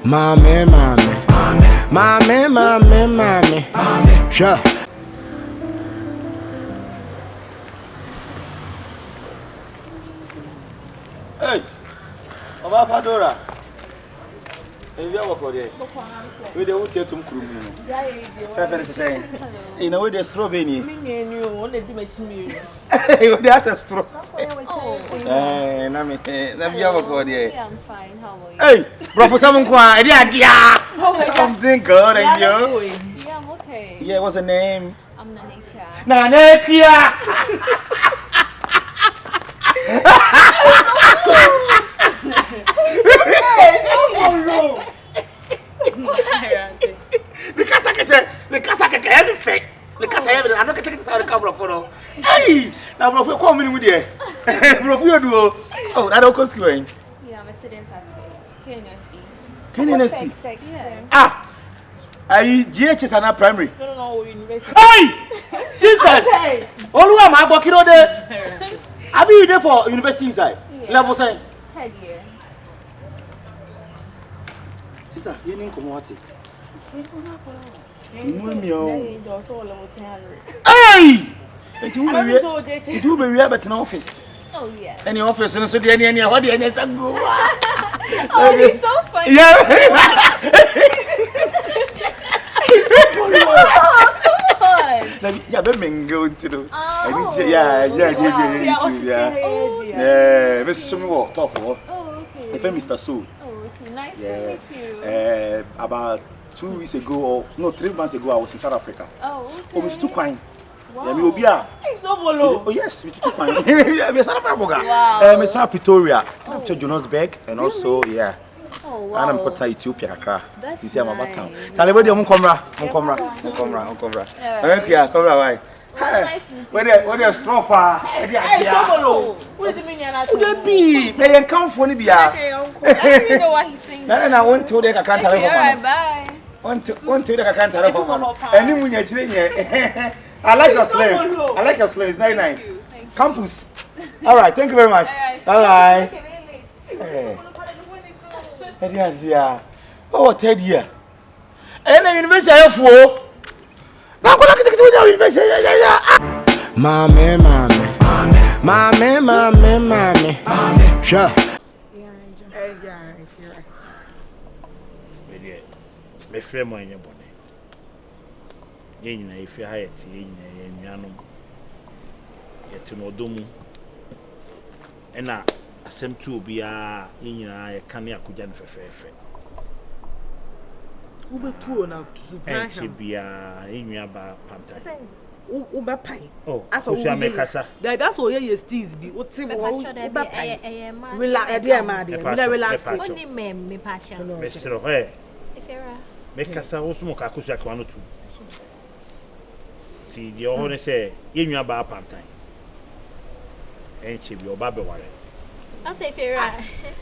Mommy, sure. Hey, Oba Fadora. If you work there, we don't take to Krum. Fair to say, in a way, the strawberry. That's a straw. Eh, Nami, let me over there. I'm fine. How are you? Hey, Professor Munkwa, I'm doing good, and you? Yeah, I'm okay. Yeah, what's the name? I'm Nanekia. Nanekia! The Casaka, everything. The Casa, I'm not going to take the camera photo. Hey, now, bro, we're coming with you. Bro, we do. Oh, I don't go schooling. Yeah, I'm a student at University. Yeah. Ah, I GHS and not primary. No, university. Hey, Jesus! All who am I working on there? I'll be there for university inside. Level 7. Third year. Sister, you didn't come out. Hey! It will be here at an office. Oh, yeah. Any office, and so the any what the any go. Oh, he's so funny. Yeah. Yeah, but men go to do. Yeah. Mr. Sumo, top war. Oh, okay. The Mr. Sue. Oh, okay. Nice to meet you. About 2 weeks ago, or no, 3 months ago, I was in South Africa. Oh, okay. Oh, Mr. Quine. Wow. Yeah, me obia. Oh, yes, Mr. Quine. Yeah, me South Africa. Wow. Me to Pretoria, to Johannesburg, and also yeah. Oh, wow. And I'm going to Ethiopia, Accra. That's nice. I'm nice. town. Talibodi, I'm come. Okay, come right. Where the stropher? what does it mean? Who they be? They come for me. I know what he's saying. No, I want to take a can't Okay, all right, bye. Want to take a can't tell and when you're I like your slang. I like your slang. It's very nice. Campus. All right, thank you very much. Bye. Dear. Oh, Ted year. And the university I have for. Now go look at the university. Mommy. Sure. Me frame mo enye bone. Ye nyina ye fi ha ye ti ye nyina ye nnuanom. Ye ti no domu. Ena asem tu obi a ye nyina ye kan ya kugya ne fefefe. Ubetuo na tusupan. Enche bia ye nwua ba panta. Ube pai. Oh, so she make kasa. That's all ye steez bi. O ti wo ube pai. Relax, relax. Only me pacha. Mestro, eh. Efera. Me kasa wo sumo ka kusu akwa no tu. Ti di o ne se ye nwua ba panta. Enche bi oba be ware. I say Efera.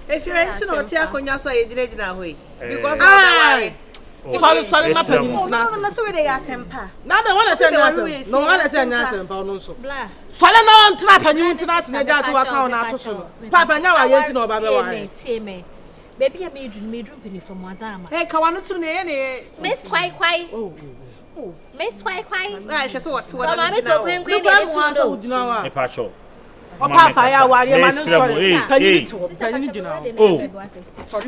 Efera nti no ti akonya so ye gina ho yi. Because sorry my penny. No, so we dey asempa. Na the one say nyasempa. No one say nyasempa no so. Blah. Sorry no ntra penny nti na se na ja to waka na to so. Papa nya wa ye nti na oba be ware. See me. Baby, I'm me penny from Wazama. Hey, Kawanu to ne. Miss Quite. Oh. Miss Quite. I just what So I'm to Queen Queen to Me pacho. O papa ya ware man sorry. Penny to penny gina. Oh. Sorry.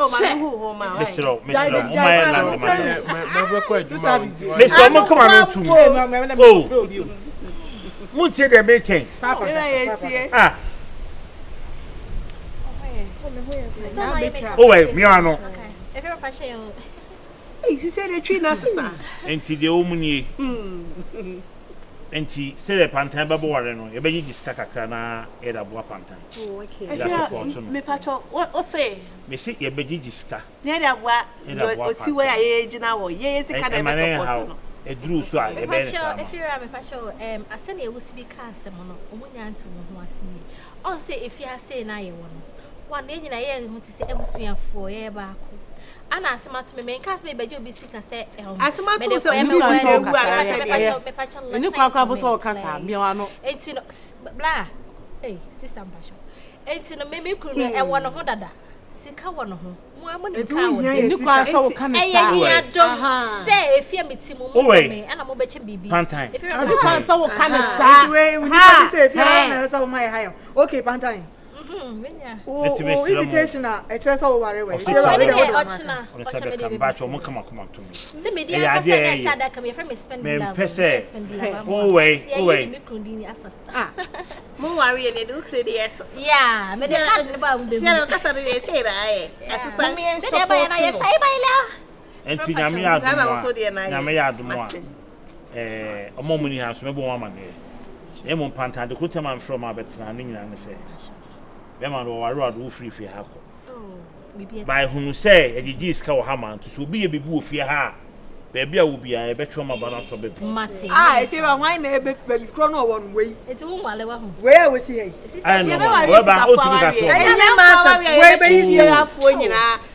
Oh, my who home, Mr. Come on to. Oh, won't say they're making. Ah, oh, wait, Miano. If you're a passion, he said a tree nurses. Enti the omuni. Enti say the pantan babo ware no. E be yi kakra na e da boa pantan. Oh, okay. Me pacho, what say? Me say e be yi sika. Near that what o si where ye gina wo. Ye sika na be support no. a drew so I if you're a passion, I send you will be cast a mono, Omunya to one was me. I'll say if you are saying I one day in a year, want to say every for a back. And as much me make us maybe you'll be sick and say, as much as you can't come for Casa, Milano, 18 blah. Hey, sister passion. 18 maybe couldn't a one of Hodada. Sika one of whom. You can't so come say if you meet him, and I'm a betcha baby. Pantine. If you can't so come aside, we need to say if you're some of my high. Okay, Pantine. Invitation, a trust over away. Come back to me. See me, dear, I said that come from spend more worry and do credit. Yeah, maybe I can't about the and a moment he has maybe 1 month. Emon Panta, the good man from our veteran, and say, Beman or road will free for her. By whom say, a GG's cow hammer to be a biboo for her. Baby, I will be a better balance of the Massy. I feel a wine baby chrono one way. It's all my level. Where was he? I know about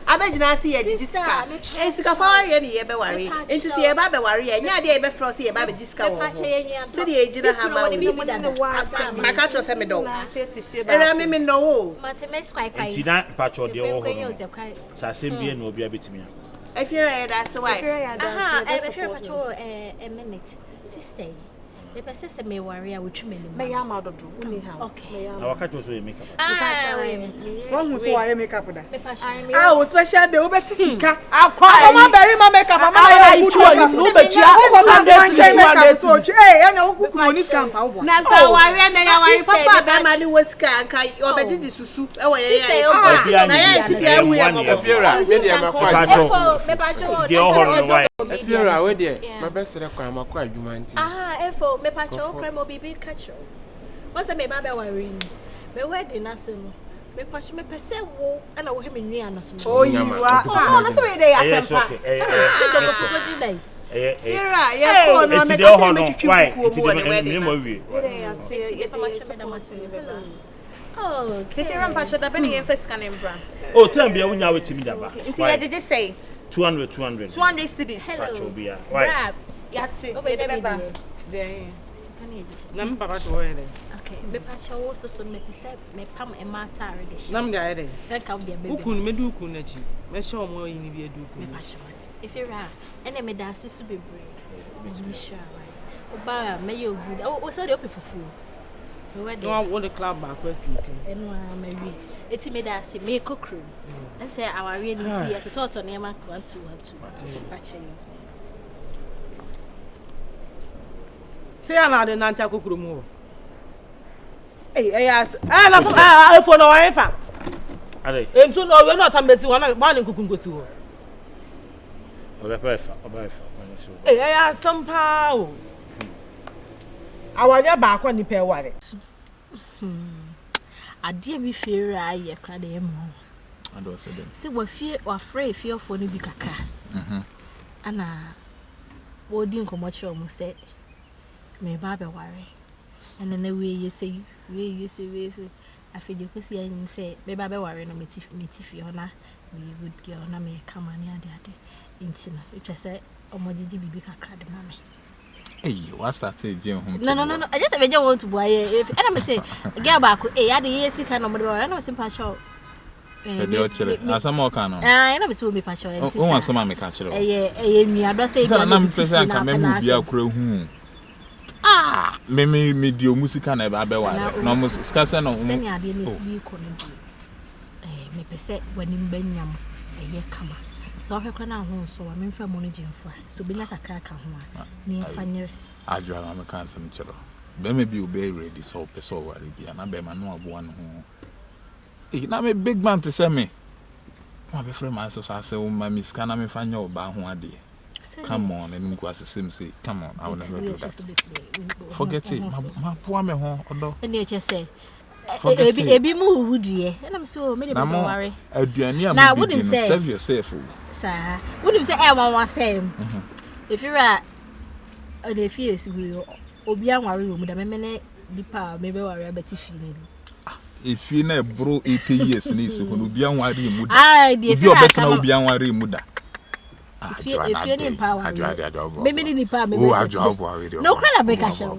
I bet you see a discount. It's a far any ever worry. And to see a baby worry, and yeah, they ever frosty a baby discount. City agent have my catcher send me dog. And I mean, no. Martinez quite that patch of the old Sassimbian will be a bit me. If you're that's why. If you're patrol a minute, sister. The person may worry, I will trim him. May I out of okay. Our cat was makeup. One who's why I make up with that. Oh, special the Obetica. I'll call my berry my makeup. I'm no, but you are so I know who can camp. Now, so I ran away. Papa, Bamani was scank. Or better this soup. Oh, if you're away there, my best requirement, I'm quite human. Efo me pacho cremo bibi catcher. What's a me baba worrying? Me wedding nasim. Me pacho me pese wo and I will him in Rianos. Oh, you are. Oh, that's where they are. Oh, take your pacho the penny and first scanning brand. Oh, tell me when you are with me. Until did you say 200 cities. Hello. Why? Yes, Nam papa to where okay, me pacho also so me pese me pam e mata already. Nam ga there. That come there baby. Ukun me du kun nachi. Me show mo yin bi edu kun. Me pacho what? If you are ene me da sisu bebre. Me give me sure right. Oba me you good. Oh, so dey open fufu. Me wedding. No, all the club back kwesi. Eno a me wi. Eti me da se me kokru. And say our real tea to sort on Emma 1 2 Pacho. Say I'm the Nanta Kukurumo. Hey, yes, I for no ever. And so no, you're not a messy one in Kukungosu. Hey, I have some power. I want your back when you pay what it. I dear me fear I cried him. See what fear or afraid fear for the big car. Anna, what didn't come much almost said. Me baba worry. And then the way you say, I feel you could see and say, me baba worry no me Fiona, me good girl, na me come on near daddy. Intima, which I said, oh, my did you be big cry the mammy. Hey, what's that say, Jim? No. I just want to buy if and I'm say, girl back, hey, I had the yes, kind of mother, and I was in Pacho. Some more can I know it's will be Pacho. Oh, want some make catch it. Me, I don't say, I'm present, I may be a crow. Ah, me dio musica na ba wa no mus skase no send ya de nesi bi ko no me pese wanim banyam eye kama so hwekwa na ho so wa memfa mo no jemfa so binya kakra ka ho a ne fanye adwa ma me kan sem chiro be me bi obey ready so pese o ware bia na be ma no abo no ho na me big man to say me ma be frame man so say o ma miska na me fanye o ba ho ade. Come on, and go as a say, come on, I will never do that. Forget it, my poor me home, although. And you just say, a be moved, dear, and I'm so many worry. Now, wouldn't say, save yourself, sir. Wouldn't say, I want same. If you're at the fears will obi anware wo mu da memene dipa mebe ware abati fi ne if you na bro 80 years ni se kono obi anware mu da obi obetena obi anware mu da if you ni power maybe ni power maybe no kra na be ka show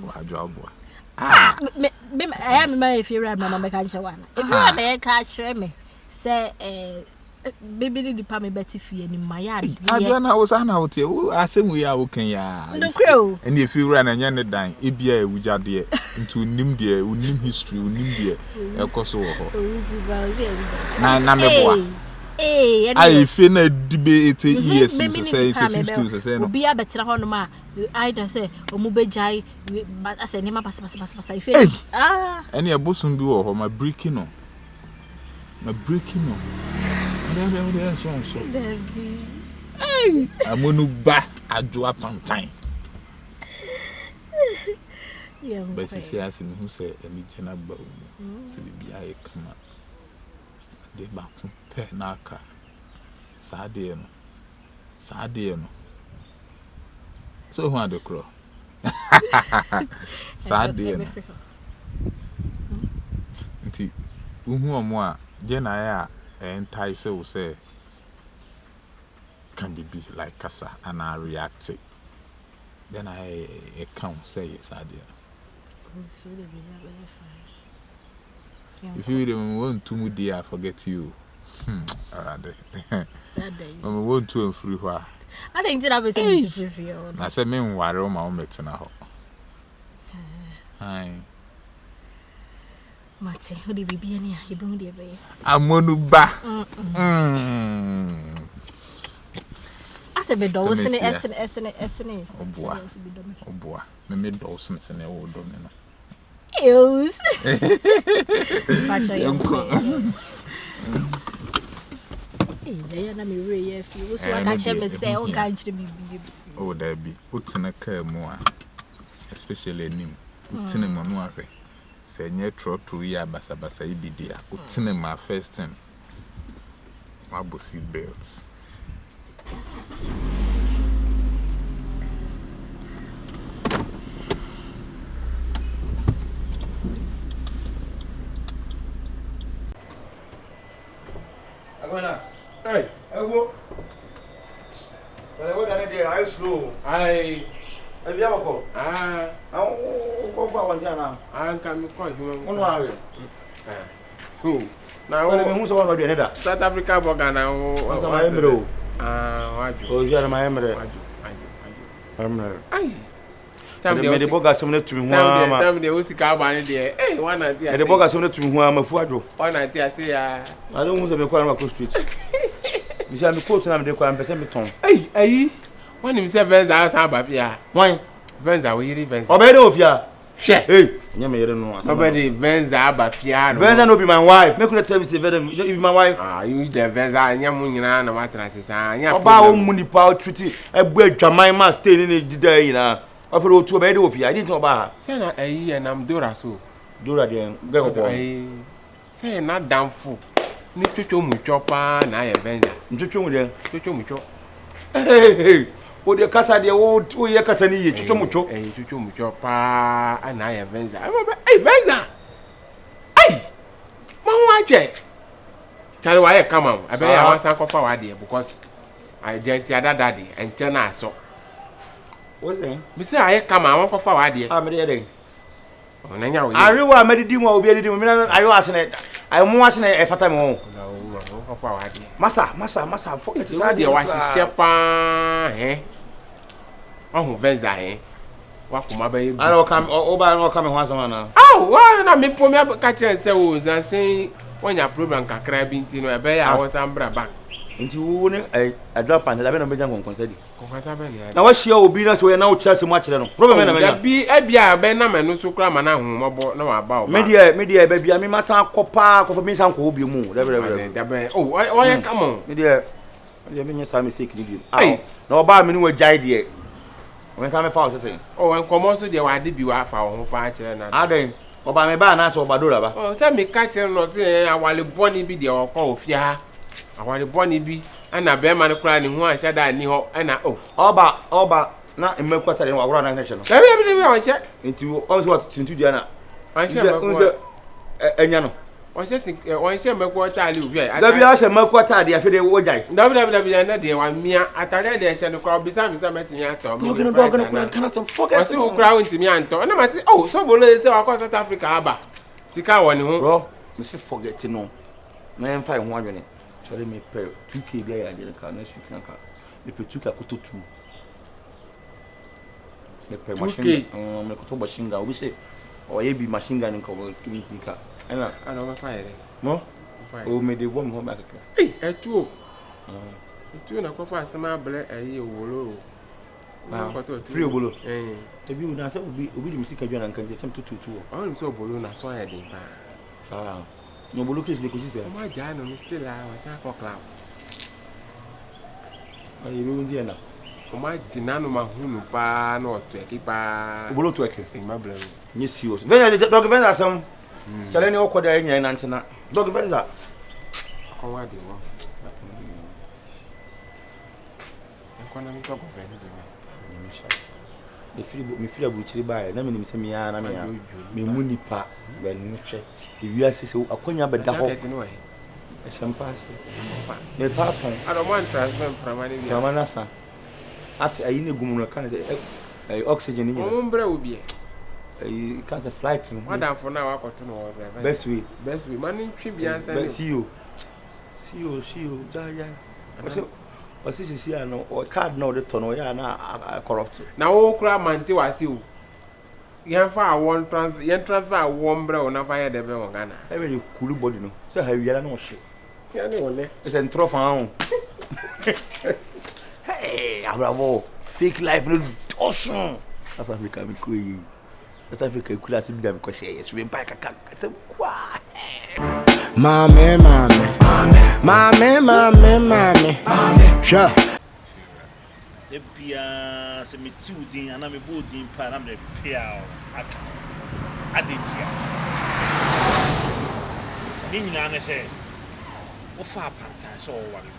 me I am my if you run na me ka show wana if you na e ka share me say baby ni pa me beti fie ni mayad adia na wo sana wo tie wo asemu ya wo kan ya no crow and if you run anya ne dan e bia e wuja de into nim de unim history unim de e koso wo ho na me boa ai fe na dibe 80 years so say 50 so say no obi abetira ho no ma either say omu bejai ase ne ma pasa ife ene e bosun bi wo ho ma breaking no Hey, amonu ba adwa pantan. But see as me who say any chena ba o. Se bia e kama. De ba ko pe na aka. Saade no. So who are the crow? Saade no. Nti uhu omo a je na ya entice will say can be like kasa and I react it. Then I count say yes idea. So they be very fine. If you don't want to move there, I forget you. That day. I'm want to free where. I think that was to free. I said me worry my own meeting now. Hi. Mate, who did be any? You bring the bay. I'm onu ba. I said, be Dawson, SN. Oboa. Me made Dawson, SN, old domino. Ews. They are not me really. If you was what I should say, oh, can't you be? Oh, there be. What's in a care more, especially him. What's in a manuare. Say nye trotro ya basa ibidia utine my first time mabo seat belts Agona Hey, ego Tale wo dane dey I slow I bia bako go for one time an kan mi ko juma mo no awe na wo me hu so one dey neda South Africa boga na wo waju waju o jara ma emre waju ai me de boga sem na tumi hu ama tam de o sika ba ni de one anti me de boga sem na tumi hu ama fu adwo one anti ase ya I don't want to be kwara ma street mi say me coat na me de kwara me say me ton ayi when him say Venza house abafia wan Venza we yiri Venza obede ofia she hey nya me yere no obede Venza abafia no Venza no be my wife make you tell me say Venza you be my wife you the Venza nya mu nyina na matra sesa anya oba wo mu nipa treat ebu adwaman ma stay ni dida yi na ofere otu obede ofia I didn't oba say na ayi na Dora so Dora de ge ko say na damfo ni twetwo mu twopa na ya Venza ntwetwo mu de twetwo mu two hey o de kasa de wo ye kasa ni ye twetwo mu two twetwo mu twopa na ya Venza hey Venza hey ma ho aje tell why come am I be ya wan san kofa wa de because I gent ya daddy ente na aso what's that me say I come am wan kofa wa de me de dey na nya wo ariwa medidi mu obi edidi mu me na ayo asene ayo mu asene e fata me ho kofa wa de masa forget sa de wa hihye pa oh Venza wa kuma ba yegu ara o ba no come ho asama na wa na me po me ka kire se wo za sen wonya program kakra bi nti no e be ya wo san bra back nti wo ne adwa pan da be no be jan konkonsa di konkonsa be na wa hia obi na so ye na wo chase mu akire no problem na me da bi e bia be na me no so kra ma na hu mobo na wa ba o media be bia me ma san kopa ko me san ko obi mu da be oh ye come on media me nyesa mistake ni bi na oba me ni wa jai de when some fa o say en komo so de wa de bi wa fa ho pa akire na aden oba me ba na so oba Dora ba say me ka kire no say awale boni bi de okọ ofia awale boni bi ana be ma ne kura ni hu a shada ni ho ana oba Na emekwa wa wura na nation. Dabi wa che. Nti on so what tintu dia na. An che mekwa. Enya no. On che mekwa tali obi ai. Dabi a che mekwa tali afede wo jai. Dabi na de wa mia atare de che no kwa bisa mi meti nya to. Dog no kana some forget. Wasi wo kra wonti mi anto. Na ma say oh so bolo say wa kwa South Africa aba. Sika woni ho. Bro, me say forget no. Na em fa ho anwene. Chole me pay 2k bia ya de ka na su kan ka. Me pay 2k akoto 2. Me pay machine. Me koto machine gun. Obi say o ye bi machine gun nko kimi tika. Ana ma fa yere. No? O me de bom ho back. Eh, etu. Etu na kwa fa asema ble ayi owolo. Free obolo. Ebi una say obi di misika bia na nkan je sem tututu. O ni so obolo na so ya din pa. Sawa. No obolo case le ko sise. O ma ja no ni still la wa sa ko club. Ayi be wonji na. O ma jina no ma hunu pa na oto eki pa. Obolo to eke. Se ma ble. Nye serious. Venza dog venza sam. Chale ni okoda enya na ntina. Dog venza. Ko wa de wo. Enkwana mi to ko venza de. Me feel abuchiri bae na me nim se me ya na me ya me munipa be no hwe e wi asese akonya be da ho e champagne me paton ado man transfer from ani bi sama na sa ase ayi ne gumu no kan se oxygen ni o mbra obi e kan se flight no wada for na wa koto no driver best way man ntwi bia san ni CEO ja Osisi ano o card na o de tono ya na corrupt na wo kura mante wase o yan fa awon transfer awon bra o na fa ye de be o Ghana e be kulu body no se ha wiara na o hye ya ne wole e se ntro fa ho hey abravo fake life no awesome South Africa mi ko yi South Africa kula se bi da mi ko hye so be ba kaka se kwa Mame. Sure. The Pia, some two and I'm a boarding pan, I'm the Pia. I did here. Nina said, "What far panta so one?"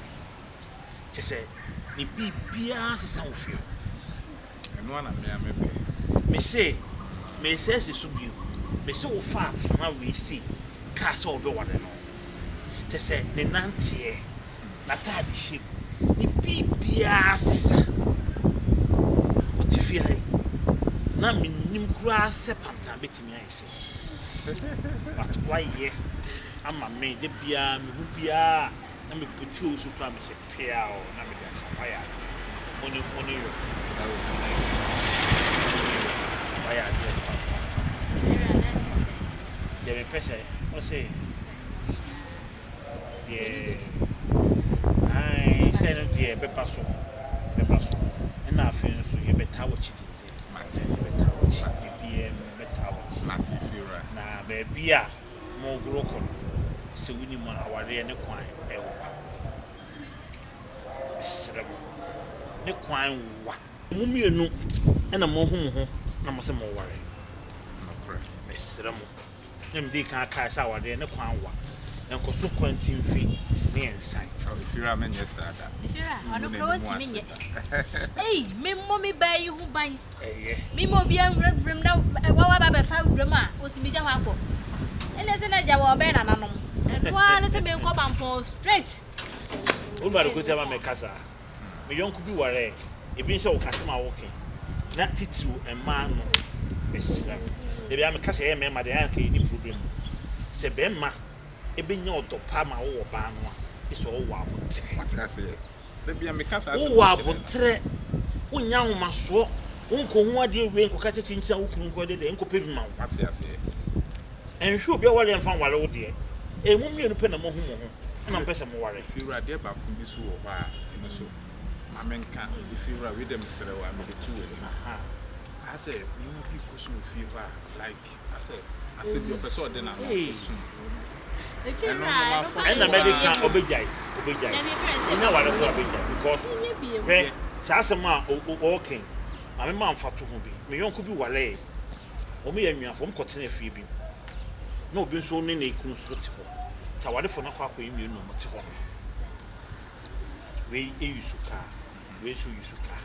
She said, "Me be Pia, some of you." And one of me say, she should be. Me so far from how we see. Castle be one and all. She said, "The nantie, Natadi ship, the Pia sister." What if you are? Na me nim kura sepanta beti me I say. But why ye? I'm a maid the Pia me who Pia. Na me put you so kura me say Pia or na me da kaya. Money. Why there be pressure. What say? Yeah. I said no dear be paso. And I feel so you better watch it. Martin better watch it. PM better watch. Martin Fira. Na baby a mo groko. So we need more aware ne kwan e wo. Esrem. Ne kwan wa. Mu mienu e na mo hu na mo se mo ware. No correct. Esrem. Nem di kan ka sa aware ne kwan wa. Enko so kwantin fi ne ensan. Fira men yes ada. Fira, ono pro wonti me. Hey, me mommy buy you hu ban. Eh. Me mo bia nwrem na wa ba fa wrem a osimija ho akọ. Ene se na ja wo be na nanom. Enwa ne se me nko bampo straight. Ulma ko tema me kasa. Me yonku bi ware. Ebi nse wo kasa ma wo ke. Na titiru ema no. Besira. Ebi am kasa e me ma de an ke ni problem. Se be ma ebenya odopa ma wo ba no a iso wo wa botre What I say? The be am kasa wo wa botre wonya wo maso wonko hu ade we nko ka chechi ntia wo kunu nko de nko pe bi ma What I say? enhwe obi wale mfa wale wo de emu mienu pe na mo hu mo ho na mpese mo ware Fira de ba kun bi so wo ba eno so mamenka Fira we dem sere wa me de two we I say you know people so Fira like I said your person de na no and American obejai ina wale ko obejai because when sasema okay ame ma mfa to ho bi me yonko bi wale o me yanwa fo mkotena fie bi na obi nso ne na ikunu so te ho ta wale fo na kwa yi mienu mo te ho we eyusuka we so yusuka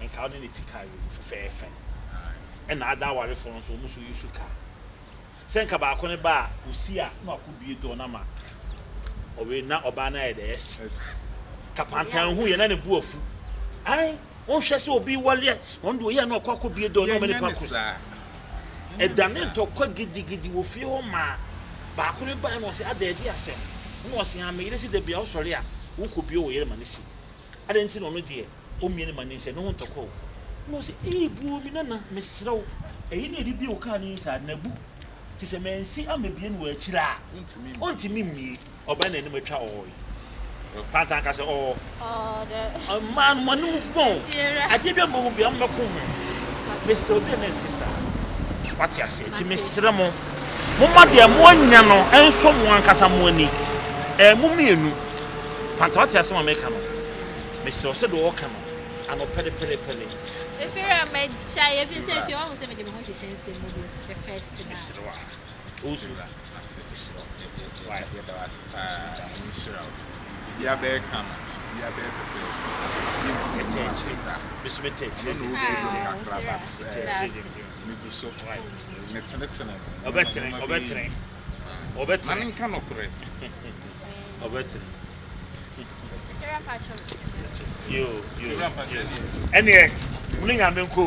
and counting it for fair. And other worry for us almost use to car. Send Kabakone bar, who see a no could be a donama. Or we not Obana at S. Capantan, who and any boof. I won't just be well yet. One do you know could be a donama. A damn talk could get you feel ma. But I couldn't buy was at the idea. No, see, I made it the be also there. Who could be away money? I didn't know, dear. Oh, many money said no one to call. No, say, eh, boo, Minana, Miss Slow. A need to be okay inside Nabu. Tis a man, see, I'm a being where chila. Want to me, or ban any mature oil. Pantanka say, oh, a man, one move more. I did a move beyond the corner. Mr. Benetisa. What you say to Miss Ramon? Mama, dear, one yano, and someone Casamoni. Mummy, Pantatia, some make Mr. Osedo Okano, and a penny. If you're a made shy, if you say you always have a demonstration, it's a first to Mr. Ursula. Why, yeah, bear come. Yeah, bear. Miss Mitch, so right. Excellent. Obetting cannot pray. Obetting. You. Anyway, bring a milk.